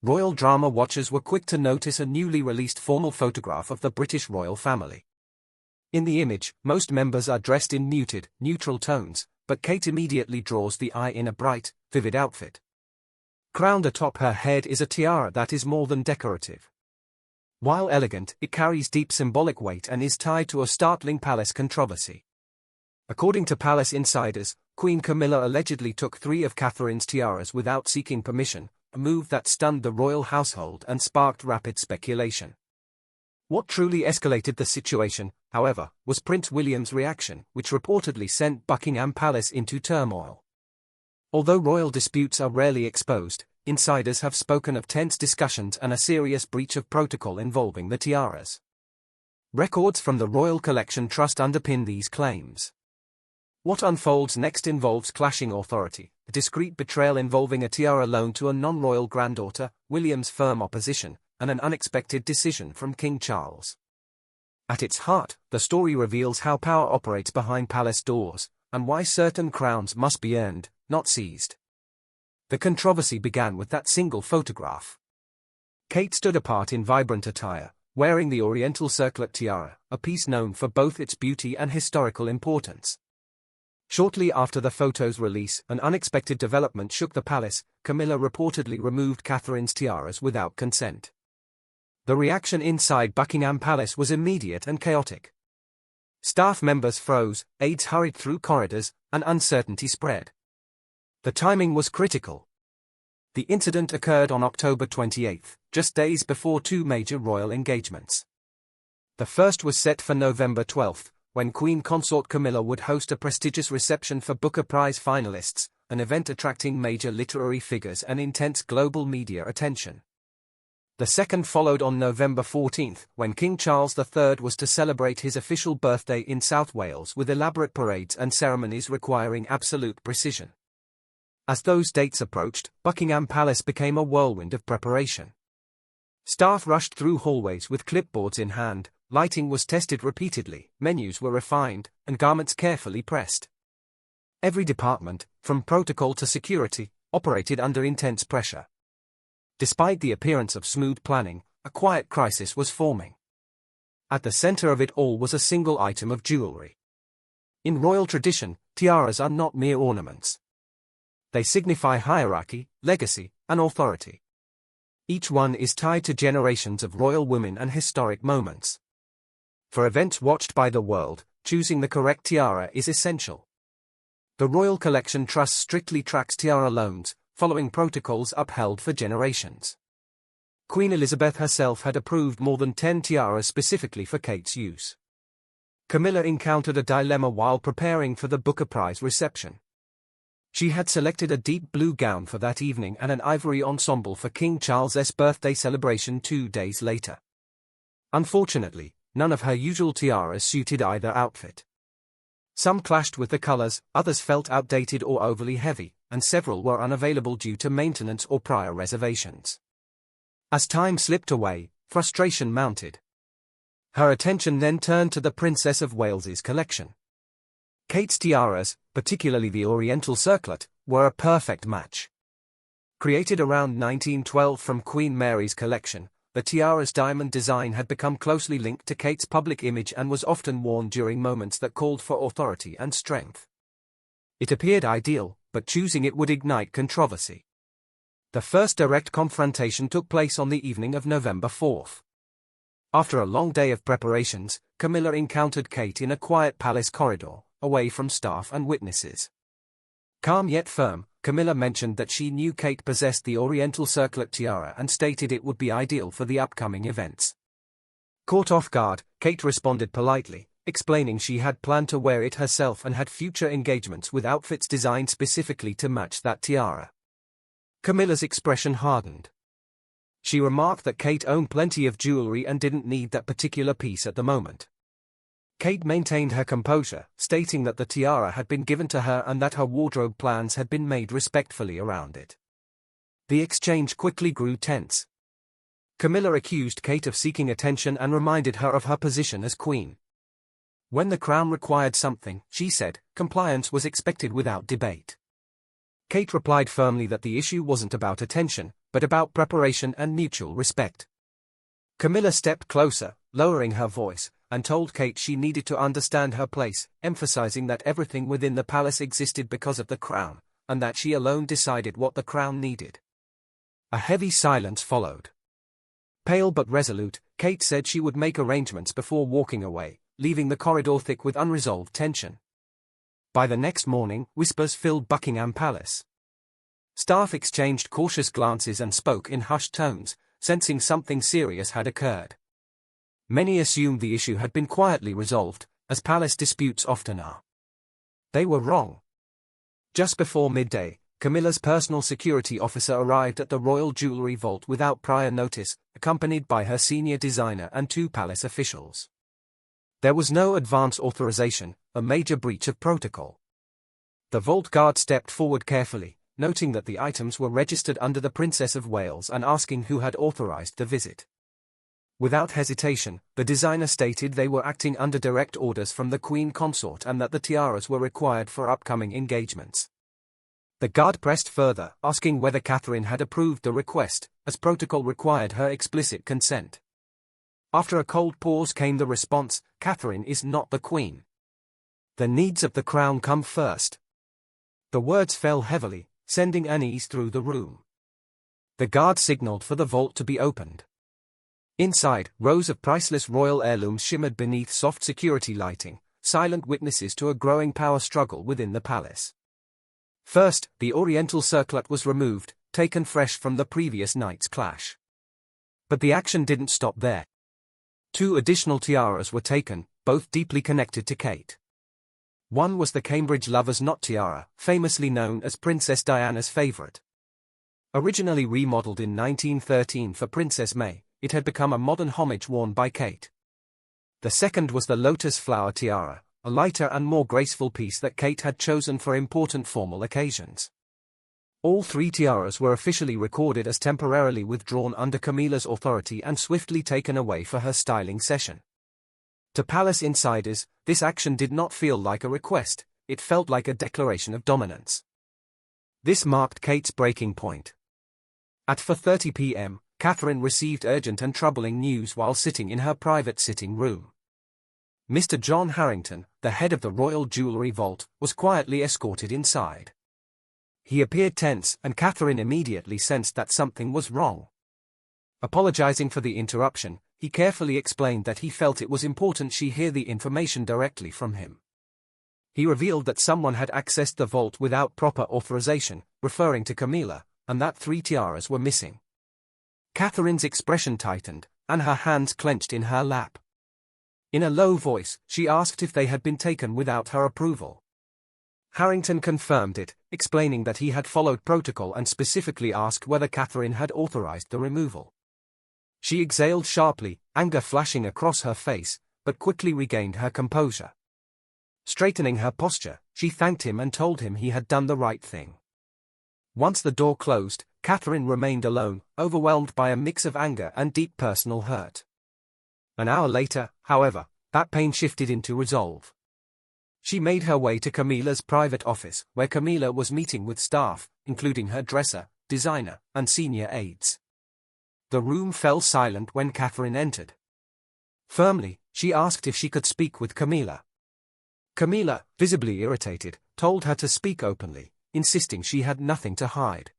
Royal drama watchers were quick to notice a newly released formal photograph of the British royal family. In the image, most members are dressed in muted, neutral tones, but Kate immediately draws the eye in a bright, vivid outfit. Crowned atop her head is a tiara that is more than decorative. While elegant, it carries deep symbolic weight and is tied to a startling palace controversy. According to palace insiders, Queen Camilla allegedly took 3 of Catherine's tiaras without seeking permission, a move that stunned the royal household and sparked rapid speculation. What truly escalated the situation, however, was Prince William's reaction, which reportedly sent Buckingham Palace into turmoil. Although royal disputes are rarely exposed, insiders have spoken of tense discussions and a serious breach of protocol involving the tiaras. Records from the Royal Collection Trust underpin these claims. What unfolds next involves clashing authority, a discreet betrayal involving a tiara loan to a non-royal granddaughter, William's firm opposition, and an unexpected decision from King Charles. At its heart, the story reveals how power operates behind palace doors, and why certain crowns must be earned, not seized. The controversy began with that single photograph. Kate stood apart in vibrant attire, wearing the Oriental circlet tiara, a piece known for both its beauty and historical importance. Shortly after the photo's release, an unexpected development shook the palace. Camilla reportedly removed Catherine's tiaras without consent. The reaction inside Buckingham Palace was immediate and chaotic. Staff members froze, aides hurried through corridors, and uncertainty spread. The timing was critical. The incident occurred on October 28, just days before 2 major royal engagements. The first was set for November 12, when Queen Consort Camilla would host a prestigious reception for Booker Prize finalists, an event attracting major literary figures and intense global media attention. The second followed on November 14, when King Charles III was to celebrate his official birthday in South Wales with elaborate parades and ceremonies requiring absolute precision. As those dates approached, Buckingham Palace became a whirlwind of preparation. Staff rushed through hallways with clipboards in hand, lighting was tested repeatedly, menus were refined, and garments carefully pressed. Every department, from protocol to security, operated under intense pressure. Despite the appearance of smooth planning, a quiet crisis was forming. At the center of it all was a single item of jewelry. In royal tradition, tiaras are not mere ornaments. They signify hierarchy, legacy, and authority. Each one is tied to generations of royal women and historic moments. For events watched by the world, choosing the correct tiara is essential. The Royal Collection Trust strictly tracks tiara loans, following protocols upheld for generations. Queen Elizabeth herself had approved more than 10 tiaras specifically for Kate's use. Camilla encountered a dilemma while preparing for the Booker Prize reception. She had selected a deep blue gown for that evening and an ivory ensemble for King Charles's birthday celebration 2 days later. Unfortunately, none of her usual tiaras suited either outfit. Some clashed with the colors, others felt outdated or overly heavy, and several were unavailable due to maintenance or prior reservations. As time slipped away, frustration mounted. Her attention then turned to the Princess of Wales's collection. Kate's tiaras, particularly the Oriental circlet, were a perfect match. Created around 1912 from Queen Mary's collection, the tiara's diamond design had become closely linked to Kate's public image and was often worn during moments that called for authority and strength. It appeared ideal, but choosing it would ignite controversy. The first direct confrontation took place on the evening of November 4. After a long day of preparations, Camilla encountered Kate in a quiet palace corridor, away from staff and witnesses. Calm yet firm, Camilla mentioned that she knew Kate possessed the Oriental circlet tiara and stated it would be ideal for the upcoming events. Caught off guard, Kate responded politely, explaining she had planned to wear it herself and had future engagements with outfits designed specifically to match that tiara. Camilla's expression hardened. She remarked that Kate owned plenty of jewelry and didn't need that particular piece at the moment. Kate maintained her composure, stating that the tiara had been given to her and that her wardrobe plans had been made respectfully around it. The exchange quickly grew tense. Camilla accused Kate of seeking attention and reminded her of her position as queen. When the crown required something, she said, compliance was expected without debate. Kate replied firmly that the issue wasn't about attention, but about preparation and mutual respect. Camilla stepped closer, lowering her voice, and told Kate she needed to understand her place, emphasizing that everything within the palace existed because of the crown, and that she alone decided what the crown needed. A heavy silence followed. Pale but resolute, Kate said she would make arrangements before walking away, leaving the corridor thick with unresolved tension. By the next morning, whispers filled Buckingham Palace. Staff exchanged cautious glances and spoke in hushed tones, sensing something serious had occurred. Many assumed the issue had been quietly resolved, as palace disputes often are. They were wrong. Just before midday, Camilla's personal security officer arrived at the royal jewelry vault without prior notice, accompanied by her senior designer and 2 palace officials. There was no advance authorization, a major breach of protocol. The vault guard stepped forward carefully, noting that the items were registered under the Princess of Wales and asking who had authorized the visit. Without hesitation, the designer stated they were acting under direct orders from the Queen Consort and that the tiaras were required for upcoming engagements. The guard pressed further, asking whether Catherine had approved the request, as protocol required her explicit consent. After a cold pause came the response, "Catherine is not the Queen. The needs of the crown come first." The words fell heavily, sending unease through the room. The guard signaled for the vault to be opened. Inside, rows of priceless royal heirlooms shimmered beneath soft security lighting, silent witnesses to a growing power struggle within the palace. First, the Oriental circlet was removed, taken fresh from the previous night's clash. But the action didn't stop there. 2 additional tiaras were taken, both deeply connected to Kate. One was the Cambridge Lover's Knot tiara, famously known as Princess Diana's favorite. Originally remodeled in 1913 for Princess May, it had become a modern homage worn by Kate. The second was the Lotus Flower tiara, a lighter and more graceful piece that Kate had chosen for important formal occasions. All 3 tiaras were officially recorded as temporarily withdrawn under Camilla's authority and swiftly taken away for her styling session. To palace insiders, this action did not feel like a request, it felt like a declaration of dominance. This marked Kate's breaking point. At 4:30 p.m., Catherine received urgent and troubling news while sitting in her private sitting room. Mr. John Harrington, the head of the Royal Jewelry Vault, was quietly escorted inside. He appeared tense, and Catherine immediately sensed that something was wrong. Apologizing for the interruption, he carefully explained that he felt it was important she hear the information directly from him. He revealed that someone had accessed the vault without proper authorization, referring to Camilla, and that 3 tiaras were missing. Catherine's expression tightened, and her hands clenched in her lap. In a low voice, she asked if they had been taken without her approval. Harrington confirmed it, explaining that he had followed protocol and specifically asked whether Catherine had authorized the removal. She exhaled sharply, anger flashing across her face, but quickly regained her composure. Straightening her posture, she thanked him and told him he had done the right thing. Once the door closed, Catherine remained alone, overwhelmed by a mix of anger and deep personal hurt. An hour later, however, that pain shifted into resolve. She made her way to Camilla's private office, where Camilla was meeting with staff, including her dresser, designer, and senior aides. The room fell silent when Catherine entered. Firmly, she asked if she could speak with Camilla. Camilla, visibly irritated, told her to speak openly, insisting she had nothing to hide.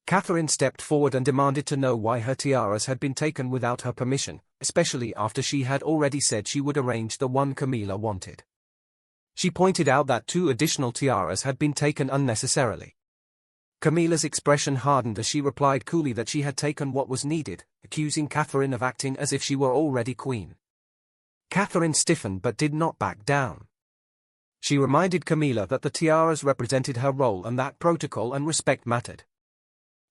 Catherine stepped forward and demanded to know why her tiaras had been taken without her permission, especially after she had already said she would arrange the one Camilla wanted. She pointed out that 2 additional tiaras had been taken unnecessarily. Camilla's expression hardened as she replied coolly that she had taken what was needed, accusing Catherine of acting as if she were already queen. Catherine stiffened but did not back down. She reminded Camilla that the tiaras represented her role and that protocol and respect mattered.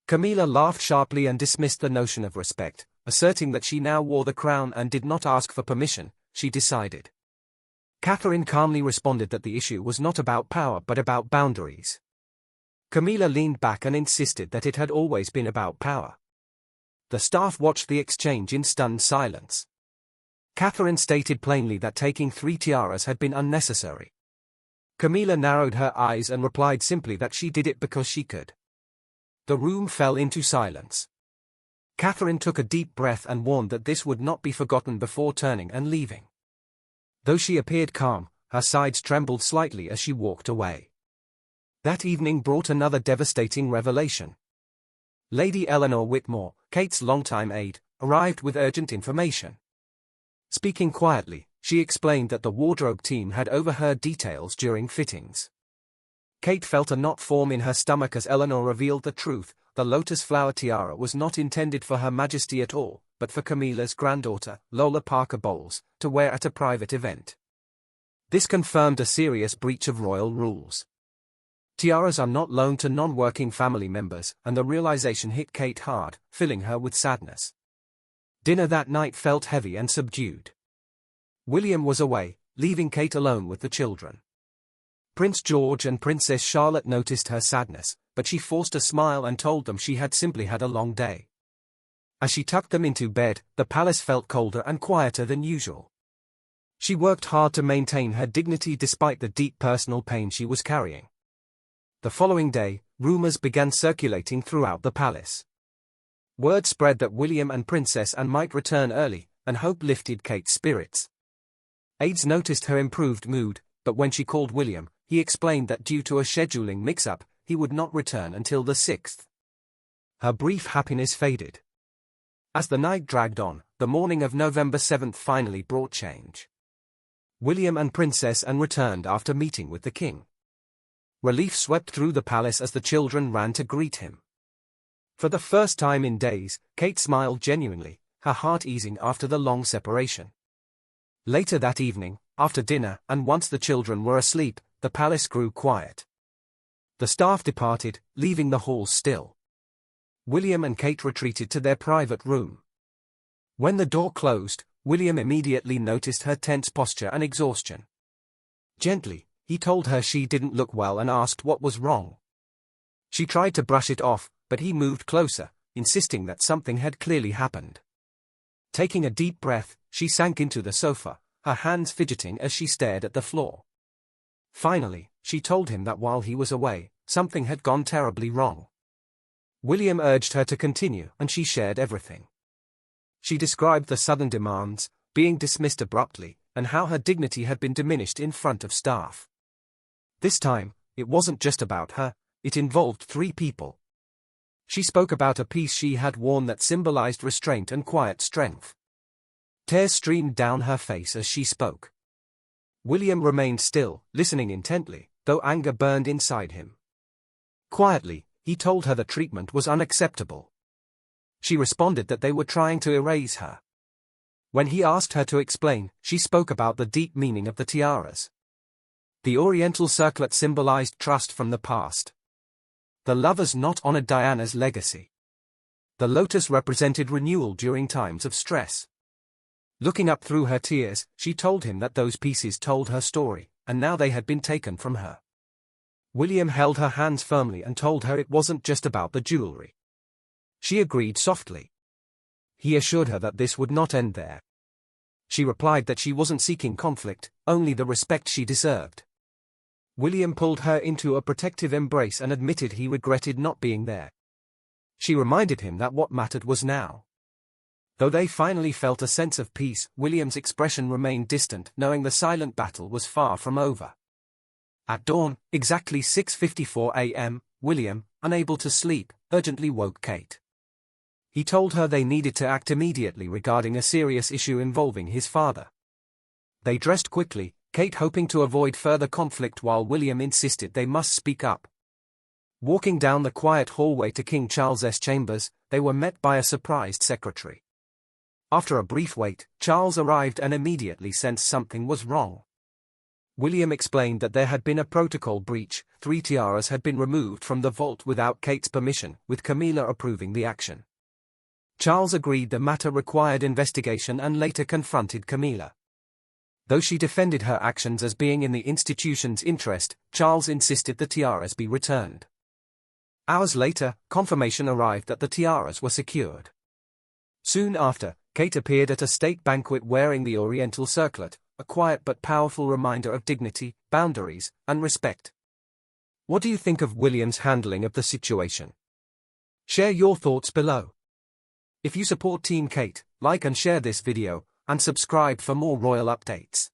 Camilla laughed sharply and dismissed the notion of respect, asserting that she now wore the crown and did not ask for permission, she decided. Catherine calmly responded that the issue was not about power but about boundaries. Camilla leaned back and insisted that it had always been about power. The staff watched the exchange in stunned silence. Catherine stated plainly that taking 3 tiaras had been unnecessary. Camilla narrowed her eyes and replied simply that she did it because she could. The room fell into silence. Catherine took a deep breath and warned that this would not be forgotten before turning and leaving. Though she appeared calm, her sides trembled slightly as she walked away. That evening brought another devastating revelation. Lady Eleanor Whitmore, Kate's longtime aide, arrived with urgent information. Speaking quietly, she explained that the wardrobe team had overheard details during fittings. Kate felt a knot form in her stomach as Eleanor revealed the truth. The lotus flower tiara was not intended for Her Majesty at all, but for Camilla's granddaughter, Lola Parker Bowles, to wear at a private event. This confirmed a serious breach of royal rules. Tiaras are not loaned to non-working family members, and the realization hit Kate hard, filling her with sadness. Dinner that night felt heavy and subdued. William was away, leaving Kate alone with the children. Prince George and Princess Charlotte noticed her sadness, but she forced a smile and told them she had simply had a long day. As she tucked them into bed, the palace felt colder and quieter than usual. She worked hard to maintain her dignity despite the deep personal pain she was carrying. The following day, rumors began circulating throughout the palace. Word spread that William and Princess Anne might return early, and hope lifted Kate's spirits. Aides noticed her improved mood, but when she called William, he explained that due to a scheduling mix-up, he would not return until the 6th. Her brief happiness faded. As the night dragged on, the morning of November 7th finally brought change. William and Princess Anne returned after meeting with the king. Relief swept through the palace as the children ran to greet him. For the first time in days, Kate smiled genuinely, her heart easing after the long separation. Later that evening, after dinner, and once the children were asleep, the palace grew quiet. The staff departed, leaving the halls still. William and Kate retreated to their private room. When the door closed, William immediately noticed her tense posture and exhaustion. Gently, he told her she didn't look well and asked what was wrong. She tried to brush it off, but he moved closer, insisting that something had clearly happened. Taking a deep breath, she sank into the sofa, her hands fidgeting as she stared at the floor. Finally, she told him that while he was away, something had gone terribly wrong. William urged her to continue, and she shared everything. She described the sudden demands, being dismissed abruptly, and how her dignity had been diminished in front of staff. This time, it wasn't just about her, it involved 3 people. She spoke about a piece she had worn that symbolized restraint and quiet strength. Tears streamed down her face as she spoke. William remained still, listening intently, though anger burned inside him. Quietly, he told her the treatment was unacceptable. She responded that they were trying to erase her. When he asked her to explain, she spoke about the deep meaning of the tiaras. The Oriental circlet symbolized trust from the past. The lover's knot honored Diana's legacy. The lotus represented renewal during times of stress. Looking up through her tears, she told him that those pieces told her story, and now they had been taken from her. William held her hands firmly and told her it wasn't just about the jewelry. She agreed softly. He assured her that this would not end there. She replied that she wasn't seeking conflict, only the respect she deserved. William pulled her into a protective embrace and admitted he regretted not being there. She reminded him that what mattered was now. Though they finally felt a sense of peace, William's expression remained distant, knowing the silent battle was far from over. At dawn, exactly 6:54 a.m., William, unable to sleep, urgently woke Kate. He told her they needed to act immediately regarding a serious issue involving his father. They dressed quickly, Kate hoping to avoid further conflict while William insisted they must speak up. Walking down the quiet hallway to King Charles's chambers, they were met by a surprised secretary. After a brief wait, Charles arrived and immediately sensed something was wrong. William explained that there had been a protocol breach, 3 tiaras had been removed from the vault without Kate's permission, with Camilla approving the action. Charles agreed the matter required investigation and later confronted Camilla. Though she defended her actions as being in the institution's interest, Charles insisted the tiaras be returned. Hours later, confirmation arrived that the tiaras were secured. Soon after, Kate appeared at a state banquet wearing the Oriental circlet, a quiet but powerful reminder of dignity, boundaries, and respect. What do you think of William's handling of the situation? Share your thoughts below. If you support Team Kate, like and share this video, and subscribe for more royal updates.